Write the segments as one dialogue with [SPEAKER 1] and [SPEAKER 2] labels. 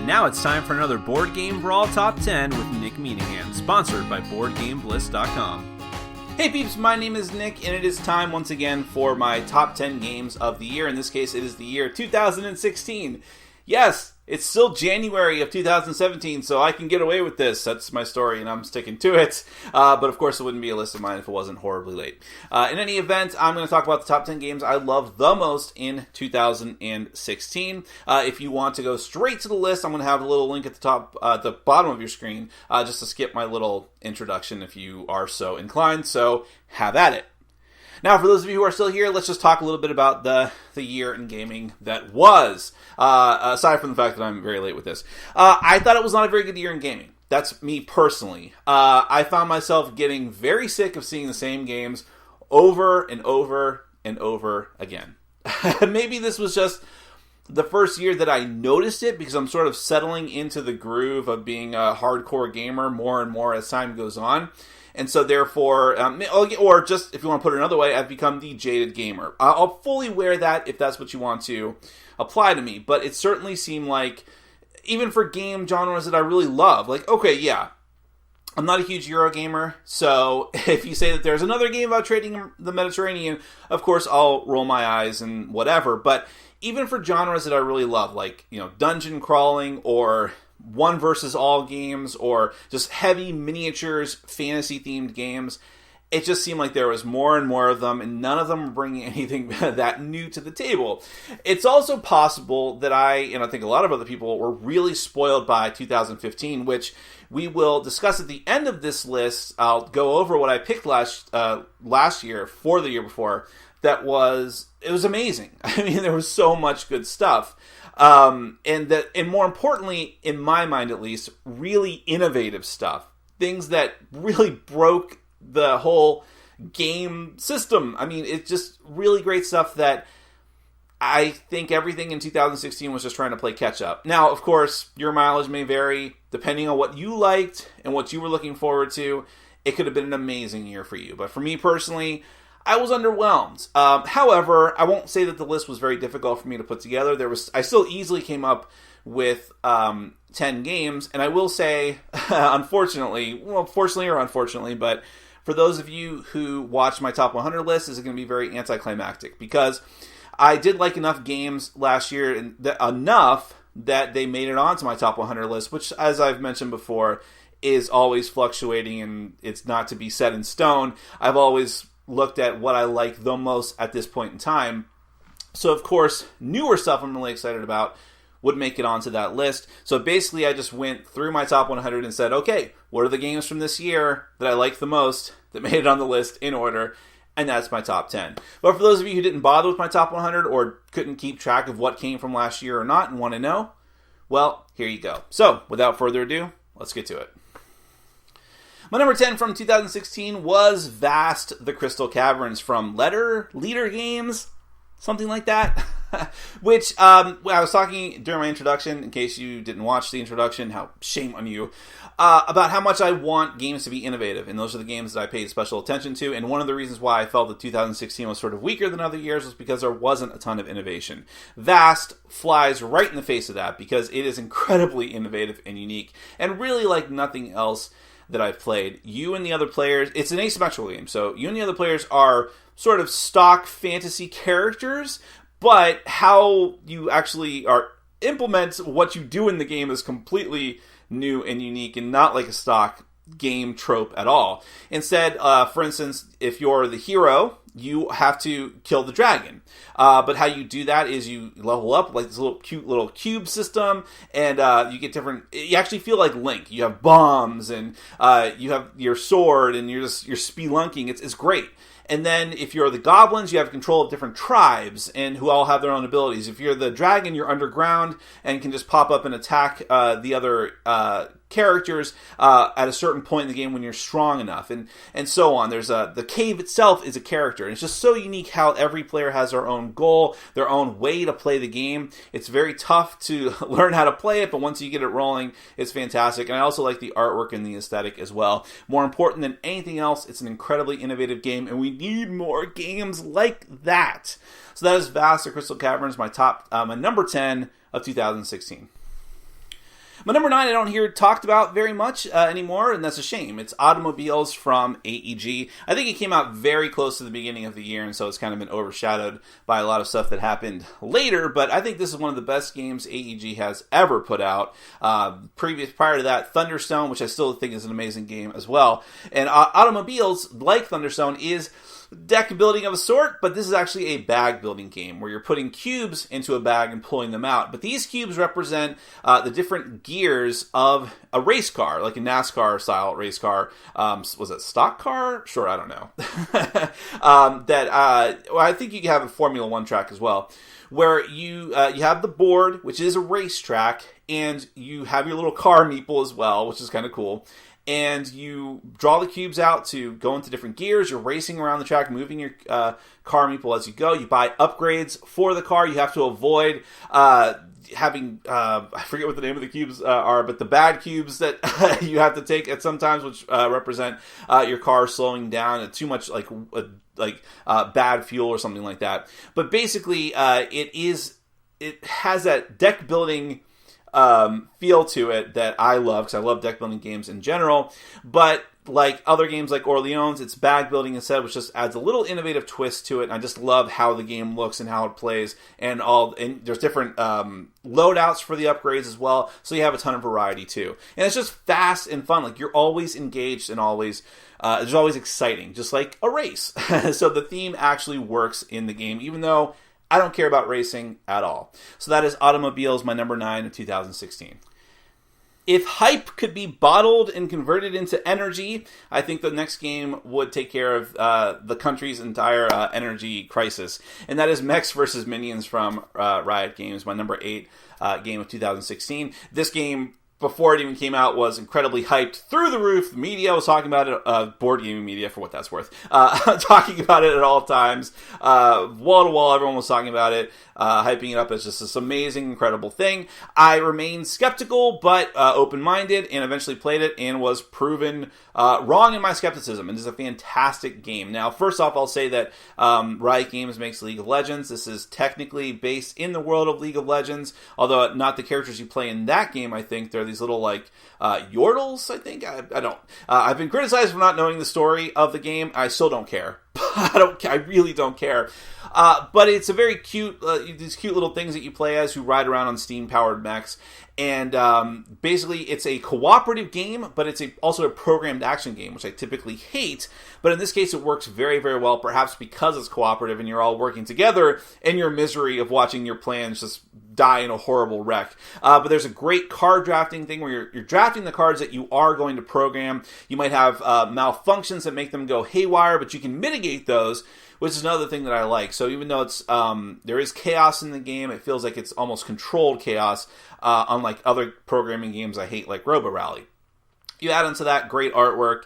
[SPEAKER 1] now it's time for another Board Game Brawl Top 10 with Nick Meanahan, sponsored by BoardGameBliss.com. Hey peeps, my name is Nick, and it is time once again for my top 10 games of the year. In this case, it is the year 2016. Yes, it's still January of 2017, so I can get away with this. That's my story, and I'm sticking to it. But of course, it wouldn't be a list of mine if it wasn't horribly late. In any event, I'm going to talk about the top 10 games I loved the most in 2016. If you want to go straight to the list, I'm going to have a little link at the top, the bottom of your screen, just to skip my little introduction if you are so inclined. So have at it. Now, for those of you who are still here, let's just talk a little bit about the year in gaming that was, aside from the fact that I'm very late with this. I thought it was not a very good year in gaming. That's me personally. I found myself getting very sick of seeing the same games over and over and over again. Maybe this was just the first year that I noticed it because I'm sort of settling into the groove of being a hardcore gamer more and more as time goes on. And so therefore, or just if you want to put it another way, I've become the jaded gamer. I'll fully wear that if that's what you want to apply to me. But it certainly seemed like, even for game genres that I really love, like, okay, yeah, I'm not a huge Euro gamer. So if you say that there's another game about trading the Mediterranean, of course, I'll roll my eyes and whatever. But even for genres that I really love, like, you know, dungeon crawling or one versus all games or just heavy miniatures, fantasy-themed games, it just seemed like there was more and more of them, and none of them were bringing anything that new to the table. It's also possible that I, and I think a lot of other people, were really spoiled by 2015, which we will discuss at the end of this list. I'll go over what I picked last year for the year before. It was amazing. I mean, there was so much good stuff. And more importantly, in my mind at least, really innovative stuff. Things that really broke the whole game system. I mean, it's just really great stuff that I think everything in 2016 was just trying to play catch up. Now, of course, your mileage may vary depending on what you liked and what you were looking forward to. It could have been an amazing year for you. But for me personally, I was underwhelmed. However, I won't say that the list was very difficult for me to put together. I still easily came up with 10 games, and I will say, fortunately or unfortunately, but for those of you who watch my top 100 list, this is going to be very anticlimactic, because I did like enough games last year, enough that they made it onto my top 100 list, which, as I've mentioned before, is always fluctuating, and it's not to be set in stone. I've always looked at what I like the most at this point in time. So, of course, newer stuff I'm really excited about would make it onto that list. So basically, I just went through my top 100 and said, okay, what are the games from this year that I like the most that made it on the list in order? And that's my top 10. But for those of you who didn't bother with my top 100 or couldn't keep track of what came from last year or not and want to know, well, here you go. So, without further ado, let's get to it. My number 10 from 2016 was Vast: The Crystal Caverns from Leader Games, something like that. Which, I was talking during my introduction, in case you didn't watch the introduction, shame on you, about how much I want games to be innovative, and those are the games that I paid special attention to, and one of the reasons why I felt that 2016 was sort of weaker than other years was because there wasn't a ton of innovation. Vast flies right in the face of that, because it is incredibly innovative and unique, and really like nothing else that I've played. You and the other players, it's an asymmetrical game, so you and the other players are sort of stock fantasy characters, but how you actually implement what you do in the game is completely new and unique, and not like a stock game trope at all. Instead, for instance, if you're the hero, you have to kill the dragon. But how you do that is you level up like this cute little cube system, and you get different. You actually feel like Link. You have bombs, and you have your sword, and you're spelunking. It's great. And then if you're the goblins, you have control of different tribes and who all have their own abilities. If you're the dragon, you're underground and can just pop up and attack the other characters at a certain point in the game when you're strong enough, and so on. There's the cave itself is a character, and it's just so unique how every player has their own goal, their own way to play the game. It's very tough to learn how to play it, but once you get it rolling, it's fantastic. And I also like the artwork and the aesthetic as well. More important than anything else, it's an incredibly innovative game, and we need more games like that. So that is Vast: The Crystal Caverns, my number 10 of 2016. My number 9 I don't hear talked about very much anymore, and that's a shame. It's Automobiles from AEG. I think it came out very close to the beginning of the year, and so it's kind of been overshadowed by a lot of stuff that happened later, but I think this is one of the best games AEG has ever put out. Prior to that, Thunderstone, which I still think is an amazing game as well. And Automobiles, like Thunderstone, is deck building of a sort, but this is actually a bag building game where you're putting cubes into a bag and pulling them out. But these cubes represent the different gears of a race car, like a NASCAR style race car. Was it stock car? Sure, I don't know. I think you can have a Formula One track as well, where you have the board, which is a racetrack, and you have your little car meeple as well, which is kind of cool. And you draw the cubes out to go into different gears. You're racing around the track, moving your car meeple as you go. You buy upgrades for the car. You have to avoid having, I forget what the name of the cubes are, but the bad cubes that you have to take at sometimes, which represent your car slowing down and too much like bad fuel or something like that. But basically, it has that deck building feel to it that I love, because I love deck building games in general. But like other games like Orleans, it's bag building instead, which just adds a little innovative twist to it. And I just love how the game looks and how it plays, and there's different loadouts for the upgrades as well, so you have a ton of variety too. And it's just fast and fun. Like, you're always engaged and always it's always exciting, just like a race. So the theme actually works in the game, even though I don't care about racing at all. So that is Automobiles, my number 9 of 2016. If hype could be bottled and converted into energy, I think the next game would take care of the country's entire energy crisis. And that is Mechs versus Minions from Riot Games, my number 8 game of 2016. This game, before it even came out, was incredibly hyped through the roof. The media was talking about it, board gaming media, for what that's worth, talking about it at all times. Wall to wall, everyone was talking about it, hyping it up as just this amazing, incredible thing. I remained skeptical, but open-minded, and eventually played it, and was proven wrong in my skepticism. And this is a fantastic game. Now, first off, I'll say that Riot Games makes League of Legends. This is technically based in the world of League of Legends, although not the characters you play in that game. I think they're these little, like, yordles, I think. I don't. I've been criticized for not knowing the story of the game. I still don't care. I really don't care. But it's a very cute, these cute little things that you play as who ride around on steam-powered mechs. And basically, it's a cooperative game, but it's also a programmed action game, which I typically hate. But in this case, it works very, very well, perhaps because it's cooperative and you're all working together in your misery of watching your plans just die in a horrible wreck. But there's a great card drafting thing where you're drafting the cards that you are going to program. You might have malfunctions that make them go haywire, but you can mitigate those, which is another thing that I like. So even though it's there is chaos in the game, it feels like it's almost controlled chaos, unlike other programming games I hate, like Robo Rally. You add into that great artwork,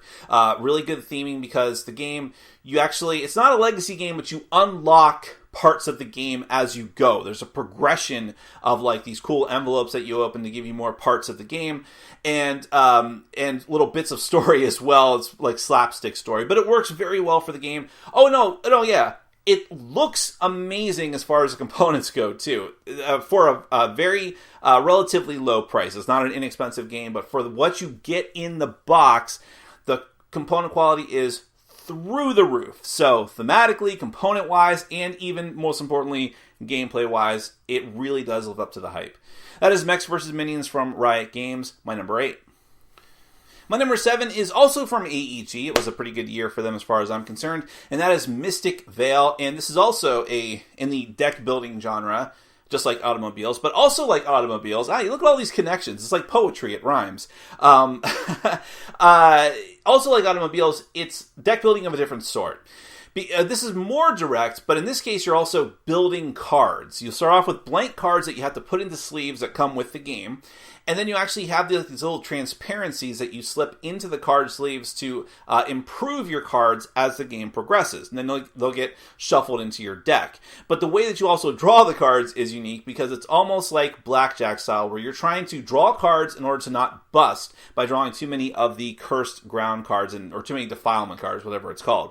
[SPEAKER 1] really good theming, because the game, it's not a legacy game, but you unlock parts of the game as you go. There's a progression of like these cool envelopes that you open to give you more parts of the game, and little bits of story as well. It's like slapstick story, but it works very well for the game. Yeah. It looks amazing as far as the components go, too, for a very relatively low price. It's not an inexpensive game, but for what you get in the box, the component quality is through the roof. So thematically, component-wise, and even most importantly, gameplay-wise, it really does live up to the hype. That is Mechs vs. Minions from Riot Games, my number 8. My number 7 is also from AEG. It was a pretty good year for them as far as I'm concerned, and that is Mystic Vale. And this is also in the deck building genre, just like Automobiles, but also like Automobiles. You look at all these connections. It's like poetry. It rhymes. Also like Automobiles, it's deck building of a different sort. This is more direct, but in this case, you're also building cards. You start off with blank cards that you have to put into sleeves that come with the game. And then you actually have these little transparencies that you slip into the card sleeves to improve your cards as the game progresses. And then they'll get shuffled into your deck. But the way that you also draw the cards is unique, because it's almost like blackjack style, where you're trying to draw cards in order to not bust by drawing too many of the cursed ground cards, or too many defilement cards, whatever it's called.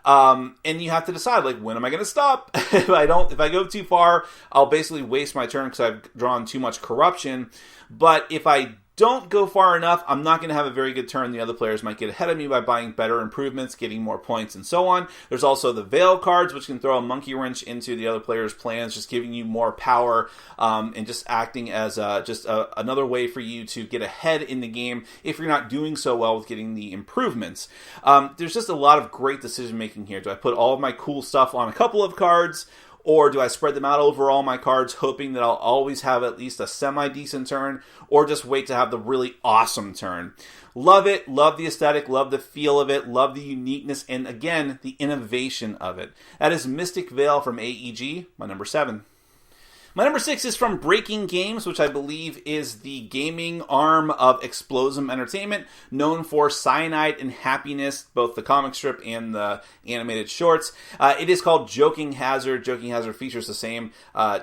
[SPEAKER 1] And you have to decide, like, when am I going to stop? If I go too far, I'll basically waste my turn because I've drawn too much corruption. But if I don't go far enough, I'm not going to have a very good turn. The other players might get ahead of me by buying better improvements, getting more points, and so on. There's also the Vale cards, which can throw a monkey wrench into the other player's plans, just giving you more power and just acting as another way for you to get ahead in the game if you're not doing so well with getting the improvements. There's just a lot of great decision making here. Do I put all of my cool stuff on a couple of cards? Or do I spread them out over all my cards, hoping that I'll always have at least a semi-decent turn, or just wait to have the really awesome turn? Love it, love the aesthetic, love the feel of it, love the uniqueness, and again, the innovation of it. That is Mystic Vale from AEG, my number 7. My number 6 is from Breaking Games, which I believe is the gaming arm of Explosive Entertainment, known for Cyanide and Happiness, both the comic strip and the animated shorts. It is called Joking Hazard. Joking Hazard features the same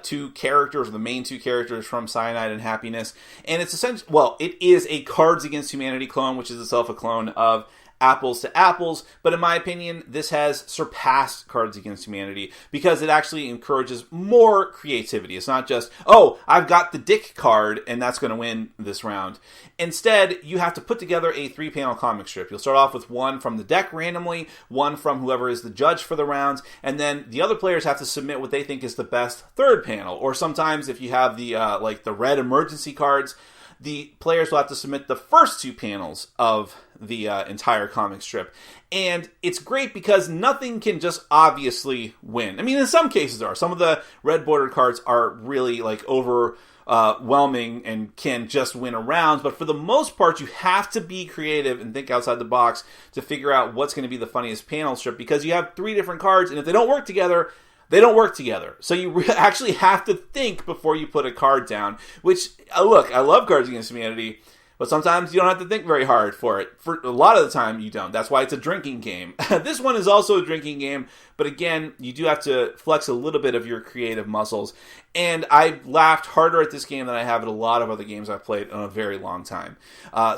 [SPEAKER 1] two characters, the main two characters from Cyanide and Happiness. And it's essentially, well, it is a Cards Against Humanity clone, which is itself a clone of Apples to Apples, but in my opinion, this has surpassed Cards Against Humanity because it actually encourages more creativity. It's not just, oh, I've got the dick card and that's going to win this round. Instead, you have to put together a 3-panel comic strip. You'll start off with one from the deck randomly, one from whoever is the judge for the rounds, and then the other players have to submit what they think is the best third panel. Or sometimes if you have the like the red emergency cards, the players will have to submit the first 2 panels of the entire comic strip. And it's great because nothing can just obviously win. I mean, in some cases there are. Some of the red bordered cards are really like overwhelming and can just win a round. But for the most part, you have to be creative and think outside the box to figure out what's going to be the funniest panel strip, because you have 3 different cards, and if they don't work together, they don't work together. So you actually have to think before you put a card down, which, look, I love Cards Against Humanity, but sometimes you don't have to think very hard for it. For a lot of the time, you don't. That's why it's a drinking game. This one is also a drinking game, but again, you do have to flex a little bit of your creative muscles. And I laughed harder at this game than I have at a lot of other games I've played in a very long time.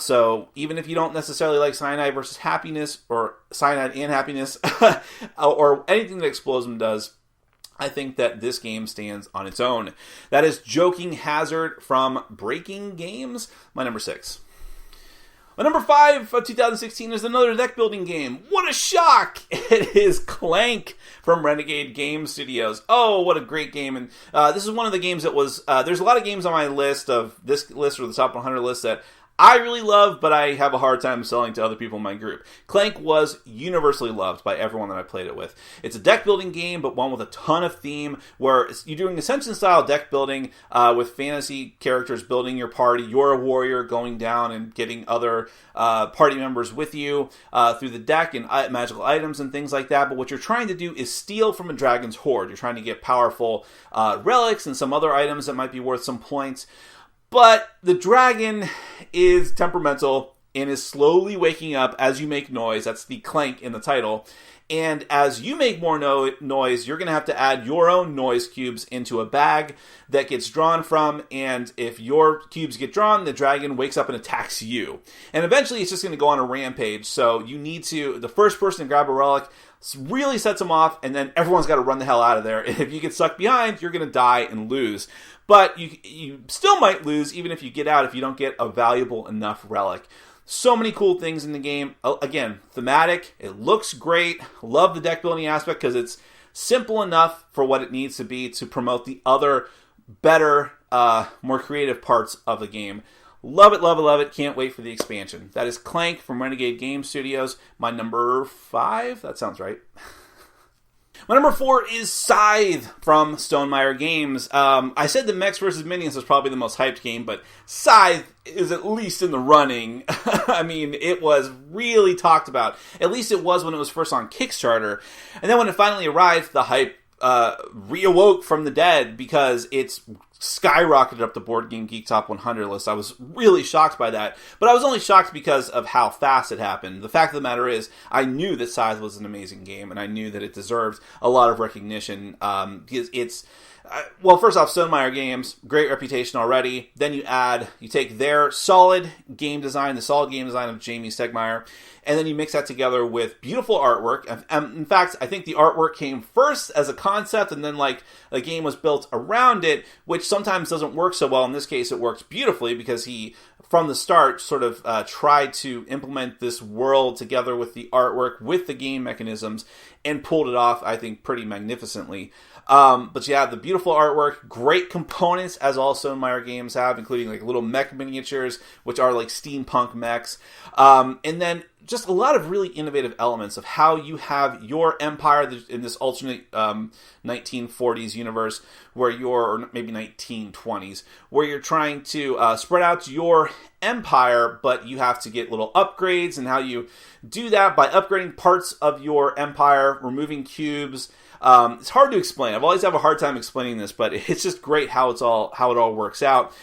[SPEAKER 1] So even if you don't necessarily like Cyanide versus Happiness, or Cyanide and Happiness, or anything that Explosive does, I think that this game stands on its own. That is Joking Hazard from Breaking Games, my number 6. My number 5 of 2016 is another deck building game. What a shock! It is Clank from Renegade Game Studios. Oh, what a great game. And this is one of the games that was, there's a lot of games on my list, of this list or the top 100 list, that I really love, but I have a hard time selling to other people in my group. Clank was universally loved by everyone that I played it with. It's a deck building game, but one with a ton of theme, where you're doing Ascension-style deck building with fantasy characters building your party. You're a warrior going down and getting other party members with you through the deck and magical items and things like that. But what you're trying to do is steal from a dragon's hoard. You're trying to get powerful relics and some other items that might be worth some points. But the dragon is temperamental and is slowly waking up as you make noise. That's the clank in the title. And as you make more noise, you're going to have to add your own noise cubes into a bag that gets drawn from. And if your cubes get drawn, the dragon wakes up and attacks you. And eventually it's just going to go on a rampage. So you need to, the first person to grab a relic really sets them off, and then everyone's got to run the hell out of there. And if you get stuck behind, you're going to die and lose. But you still might lose even if you get out, if you don't get a valuable enough relic. So many cool things in the game. Again, thematic. It looks great. Love the deck building aspect because it's simple enough for what it needs to be to promote the other better, more creative parts of the game. Love it, love it, love it. Can't wait for the expansion. That is Clank from Renegade Game Studios. My number 5. That sounds right. My number 4 is Scythe from Stonemaier Games. I said the Mechs vs. Minions was probably the most hyped game, but Scythe is at least in the running. I mean, it was really talked about. At least it was when it was first on Kickstarter. And then when it finally arrived, the hype reawoke from the dead because it's skyrocketed up the Board Game Geek Top 100 list. I was really shocked by that, but I was only shocked because of how fast it happened. The fact of the matter is, I knew that Scythe was an amazing game, and I knew that it deserved a lot of recognition because it's well, first off, Stonemaier Games, great reputation already. Then you take their solid game design, the solid game design of Jamie Stegmaier, and then you mix that together with beautiful artwork. In fact, I think the artwork came first as a concept, and then like a game was built around it, which sometimes doesn't work so well. In this case, it works beautifully because he, from the start, sort of tried to implement this world together with the artwork, with the game mechanisms, and pulled it off, I think, pretty magnificently. But yeah, the beautiful artwork, great components, as all Stonemaier games have, including like little mech miniatures, which are like steampunk mechs. And then just a lot of really innovative elements of how you have your empire in this alternate 1940s universe where you're, or maybe 1920s, where you're trying to spread out your empire, but you have to get little upgrades, and how you do that by upgrading parts of your empire, removing cubes. It's hard to explain. I've always have a hard time explaining this, but it's just great how it all works out.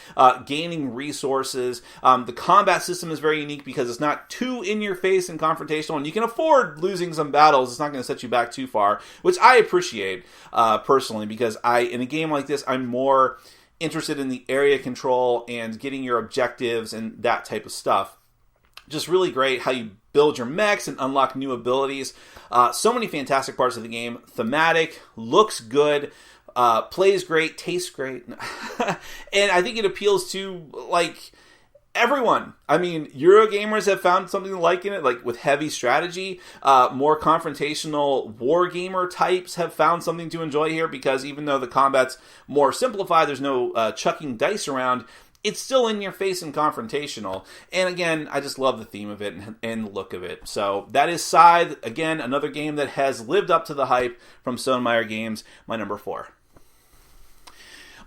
[SPEAKER 1] Gaining resources. The combat system is very unique because it's not too in your face and confrontational, and you can afford losing some battles. It's not going to set you back too far, which I appreciate personally, because in a game like this, I'm more interested in the area control and getting your objectives and that type of stuff. Just really great how you build your mechs and unlock new abilities. So many fantastic parts of the game. Thematic, looks good, plays great, tastes great. And I think it appeals to, like, everyone. I mean, Eurogamers have found something to like in it, like with heavy strategy. More confrontational wargamer types have found something to enjoy here, because even though the combat's more simplified, there's no chucking dice around, it's still in your face and confrontational. And again, I just love the theme of it and the look of it. So that is Scythe. Again, another game that has lived up to the hype from Stonemaier Games. My number 4.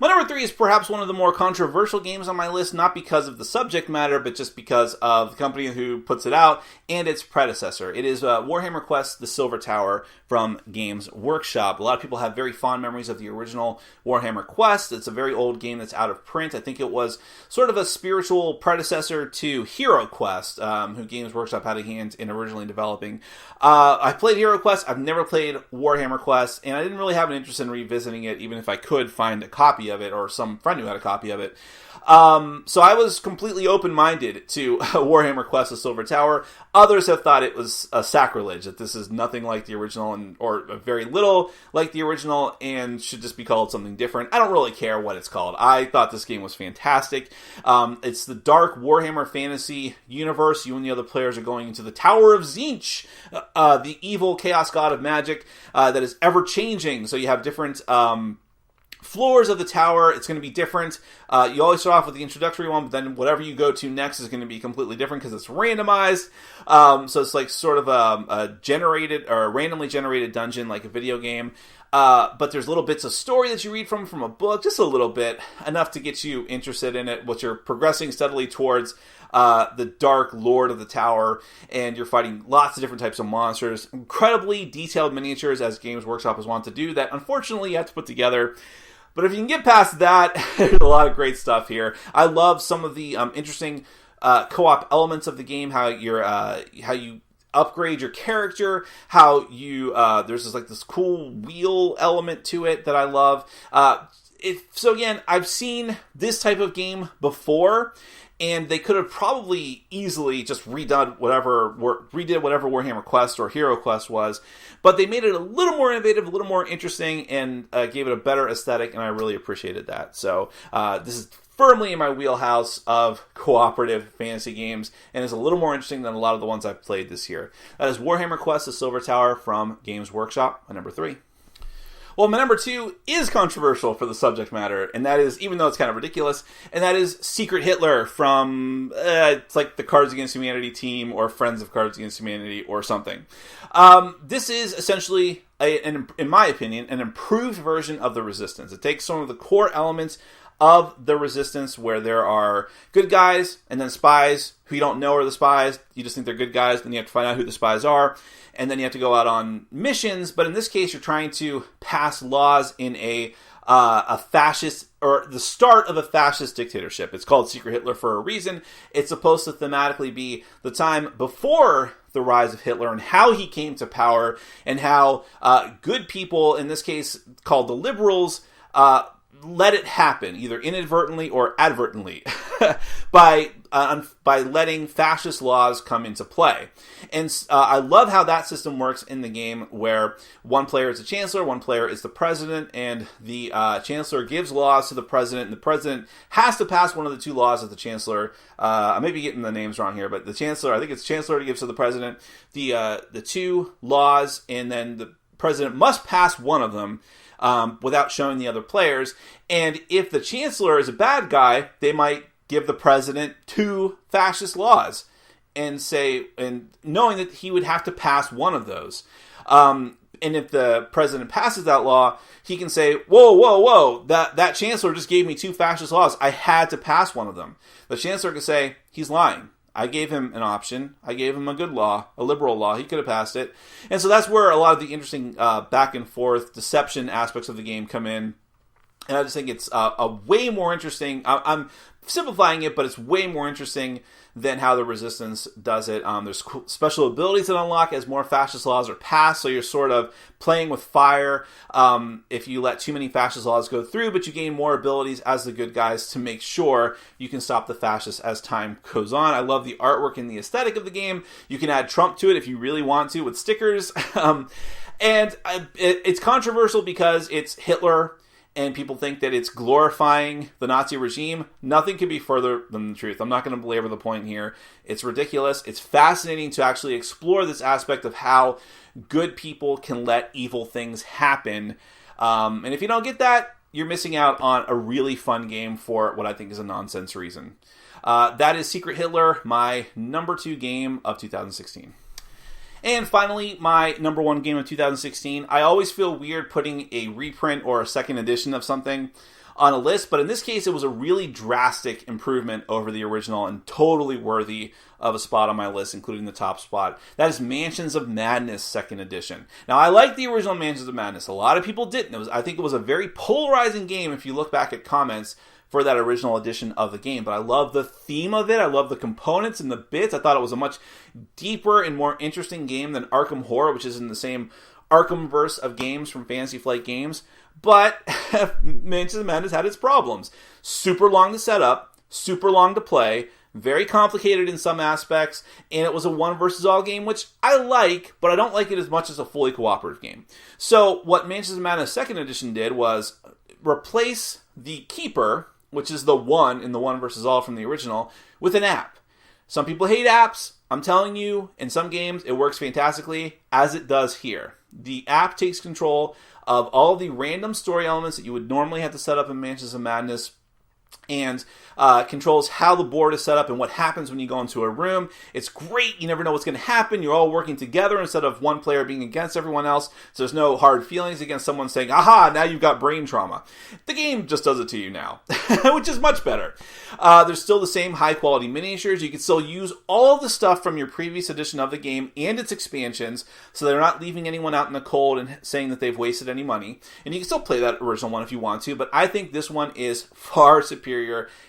[SPEAKER 1] My number 3 is perhaps one of the more controversial games on my list, not because of the subject matter, but just because of the company who puts it out and its predecessor. It is Warhammer Quest: The Silver Tower from Games Workshop. A lot of people have very fond memories of the original Warhammer Quest. It's a very old game that's out of print. I think it was sort of a spiritual predecessor to Hero Quest, who Games Workshop had a hand in originally developing. I played Hero Quest. I've never played Warhammer Quest, and I didn't really have an interest in revisiting it, even if I could find a copy of it or some friend who had a copy of it. So I was completely open-minded to Warhammer Quest: The Silver Tower. Others have thought it was a sacrilege, that this is nothing like the original, or very little like the original, and should just be called something different. I don't really care what it's called. I thought this game was fantastic. It's the dark Warhammer fantasy universe. You and the other players are going into the Tower of Tzeentch, the evil chaos god of magic that is ever-changing. So you have different floors of the tower. It's going to be different. You always start off with the introductory one, but then whatever you go to next is going to be completely different because it's randomized. So it's like sort of a generated or a randomly generated dungeon, like a video game. But there's little bits of story that you read from a book, just a little bit, enough to get you interested in it, which you're progressing steadily towards the Dark Lord of the Tower, and you're fighting lots of different types of monsters. Incredibly detailed miniatures, as Games Workshop has wanted to do, that unfortunately you have to put together. But if you can get past that, there's a lot of great stuff here. I love some of the interesting co-op elements of the game, how you upgrade your character, how you there's this cool wheel element to it that I love. So again, I've seen this type of game before, and they could have probably easily just redid whatever Warhammer Quest or Hero Quest was, but they made it a little more innovative, a little more interesting, and gave it a better aesthetic, and I really appreciated that. So this is firmly in my wheelhouse of cooperative fantasy games, and is a little more interesting than a lot of the ones I've played this year. That is Warhammer Quest: The Silver Tower from Games Workshop, my number 3. Well, my number 2 is controversial for the subject matter, and that is, even though it's kind of ridiculous, and that is Secret Hitler from, it's like the Cards Against Humanity team, or Friends of Cards Against Humanity, or something. This is essentially, in my opinion, an improved version of the Resistance. It takes some of the core elements of the Resistance, where there are good guys and then spies who you don't know are the spies. You just think they're good guys, then you have to find out who the spies are, and then you have to go out on missions. But in this case, you're trying to pass laws in a fascist, or the start of a fascist dictatorship. It's called Secret Hitler for a reason. It's supposed to thematically be the time before the rise of Hitler and how he came to power, and how good people, in this case called the liberals, let it happen, either inadvertently or advertently, by letting fascist laws come into play. And I love how that system works in the game, where one player is the chancellor, one player is the president, and the chancellor gives laws to the president, and the president has to pass one of the two laws that the chancellor, I may be getting the names wrong here, but the chancellor, I think it's chancellor to give to the president, the two laws, and then the president must pass one of them without showing the other players. And if the chancellor is a bad guy, they might give the president two fascist laws, and knowing that he would have to pass one of those. And if the president passes that law, he can say, whoa, that chancellor just gave me two fascist laws. I had to pass one of them. The chancellor can say, he's lying. I gave him an option. I gave him a good law, a liberal law. He could have passed it. And so that's where a lot of the interesting back and forth deception aspects of the game come in. And I just think it's a way more interesting. I'm simplifying it, but it's way more interesting than how the Resistance does it. There's special abilities that unlock as more fascist laws are passed, so you're sort of playing with fire if you let too many fascist laws go through, but you gain more abilities as the good guys to make sure you can stop the fascists as time goes on. I love the artwork and the aesthetic of the game. You can add Trump to it if you really want to with stickers. And it's controversial because it's Hitler, and people think that it's glorifying the Nazi regime. Nothing could be further than the truth. I'm not going to belabor the point here. It's ridiculous. It's fascinating to actually explore this aspect of how good people can let evil things happen. And if you don't get that, you're missing out on a really fun game for what I think is a nonsense reason. That is Secret Hitler, my number 2 game of 2016. And finally, my number 1 game of 2016. I always feel weird putting a reprint or a second edition of something on a list, but in this case, it was a really drastic improvement over the original and totally worthy of a spot on my list, including the top spot. That is Mansions of Madness second edition. Now, I like the original Mansions of Madness. A lot of people didn't. I think it was a very polarizing game if you look back at comments for that original edition of the game. But I love the theme of it. I love the components and the bits. I thought it was a much deeper and more interesting game than Arkham Horror, which is in the same Arkham-verse of games from Fantasy Flight Games. But Mansions of Madness had its problems. Super long to set up, super long to play, very complicated in some aspects, and it was a one versus all game, which I like, but I don't like it as much as a fully cooperative game. So what Mansions of Madness second edition did was replace the Keeper, which is the one in the one versus all from the original, with an app. Some people hate apps. I'm telling you, in some games, it works fantastically, as it does here. The app takes control of all of the random story elements that you would normally have to set up in Mansions of Madness, and controls how the board is set up and what happens when you go into a room. It's great. You never know what's going to happen. You're all working together instead of one player being against everyone else. So there's no hard feelings against someone saying, aha, now you've got brain trauma. The game just does it to you now, which is much better. There's still the same high quality miniatures. You can still use all of the stuff from your previous edition of the game and its expansions, so they're not leaving anyone out in the cold and saying that they've wasted any money. And you can still play that original one if you want to, but I think this one is far superior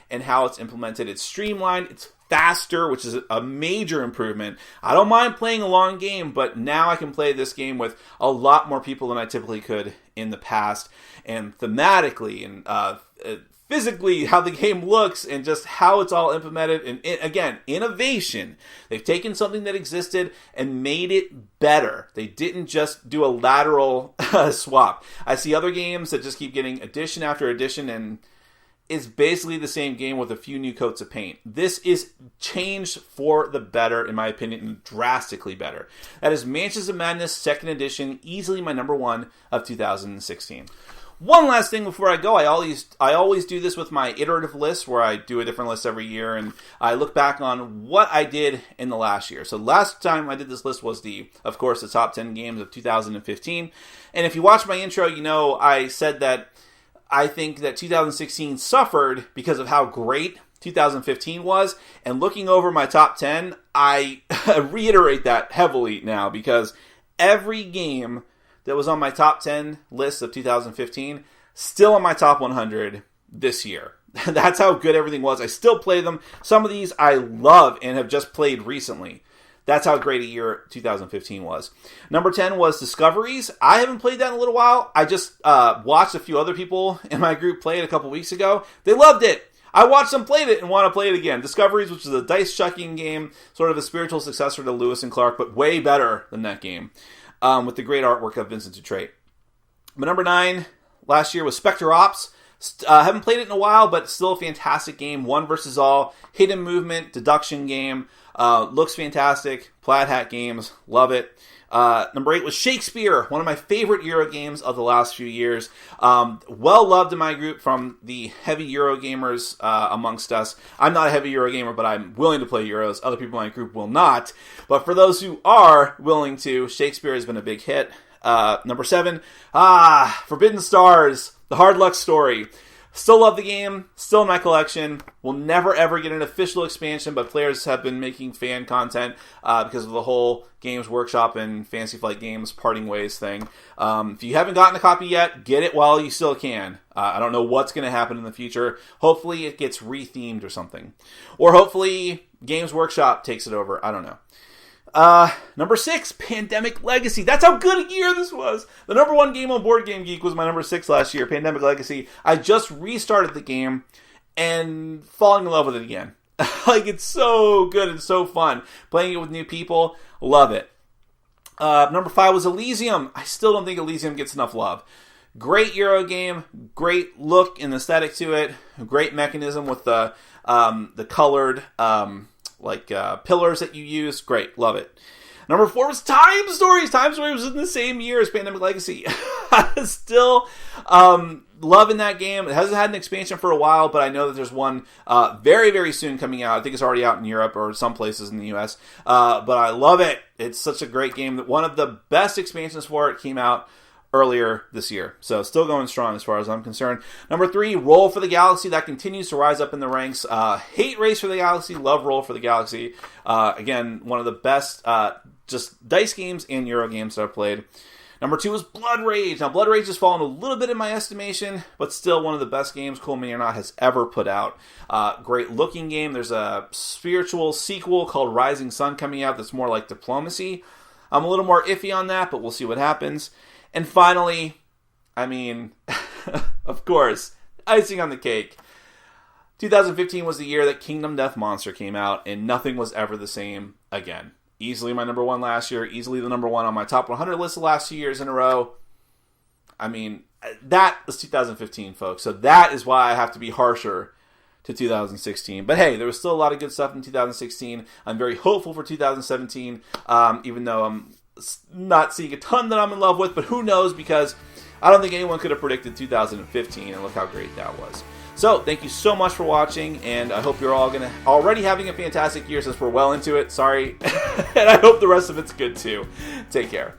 [SPEAKER 1] in how it's implemented. It's streamlined, it's faster, which is a major improvement. I don't mind playing a long game, but now I can play this game with a lot more people than I typically could in the past. And thematically and physically, how the game looks and just how it's all implemented. And again, innovation. They've taken something that existed and made it better. They didn't just do a lateral swap. I see other games that just keep getting edition after edition, and it's basically the same game with a few new coats of paint. This is changed for the better, in my opinion, and drastically better. That is Mansions of Madness 2nd Edition, easily my number 1 of 2016. One last thing before I go, I always do this with my iterative list, where I do a different list every year, and I look back on what I did in the last year. So last time I did this list was of course, the top 10 games of 2015. And if you watch my intro, you know I said that I think that 2016 suffered because of how great 2015 was. And looking over my top 10, I reiterate that heavily now, because every game that was on my top 10 list of 2015 still on my top 100 this year. That's how good everything was. I still play them. Some of these I love and have just played recently. That's how great a year 2015 was. Number 10 was Discoveries. I haven't played that in a little while. I just watched a few other people in my group play it a couple weeks ago. They loved it. I watched them play it and want to play it again. Discoveries, which is a dice-chucking game, sort of a spiritual successor to Lewis and Clark, but way better than that game, with the great artwork of Vincent Dutrait. But number 9 last year was Spectre Ops. Haven't played it in a while, but still a fantastic game. One versus all, hidden movement, deduction game. Looks fantastic. Plaid Hat games, love it. Number 8 was Shakespeare, one of my favorite Euro games of the last few years. Well loved in my group from the heavy Euro gamers amongst us. I'm not a heavy Euro gamer, but I'm willing to play Euros. Other people in my group will not. But for those who are willing to, Shakespeare has been a big hit. Number 7, Forbidden Stars, the Hard Luck Story. Still love the game, still in my collection. Will never ever get an official expansion, but players have been making fan content because of the whole Games Workshop and Fantasy Flight Games parting ways thing. If you haven't gotten a copy yet, get it while you still can. I don't know what's going to happen in the future. Hopefully it gets rethemed or something. Or hopefully Games Workshop takes it over. I don't know. Number 6, Pandemic Legacy. That's how good a year this was. The number 1 game on Board Game Geek was my number 6 last year, Pandemic Legacy. I just restarted the game and falling in love with it again. Like, it's so good and so fun. Playing it with new people, love it. Number 5 was Elysium. I still don't think Elysium gets enough love. Great Euro game, great look and aesthetic to it, great mechanism with the colored pillars that you use. Great, love it. Number 4 was Time Stories. Time Stories was in the same year as Pandemic Legacy. Still loving that game. It hasn't had an expansion for a while, but I know that there's one very, very soon coming out. I think it's already out in Europe or some places in the US. But I love it. It's such a great game. One of the best expansions for it came out earlier this year. So still going strong as far as I'm concerned. Number 3, Roll for the Galaxy. That continues to rise up in the ranks. Hate Race for the Galaxy. Love Roll for the Galaxy. Again, one of the best just dice games and Euro games that I've played. Number 2 is Blood Rage. Now, Blood Rage has fallen a little bit in my estimation, but still one of the best games Cool Mini or Not has ever put out. Great looking game. There's a spiritual sequel called Rising Sun coming out that's more like diplomacy. I'm a little more iffy on that, but we'll see what happens. And finally, I mean, of course, icing on the cake. 2015 was the year that Kingdom Death Monster came out, and nothing was ever the same again. Easily my number 1 last year, easily the number 1 on my top 100 list the last 2 years in a row. I mean, that was 2015, folks. So that is why I have to be harsher to 2016. But hey, there was still a lot of good stuff in 2016. I'm very hopeful for 2017, even though I'm not seeing a ton that I'm in love with, but who knows, because I don't think anyone could have predicted 2015, and look how great that was. So, thank you so much for watching, and I hope you're all already having a fantastic year since we're well into it. Sorry, and I hope the rest of it's good too. Take care.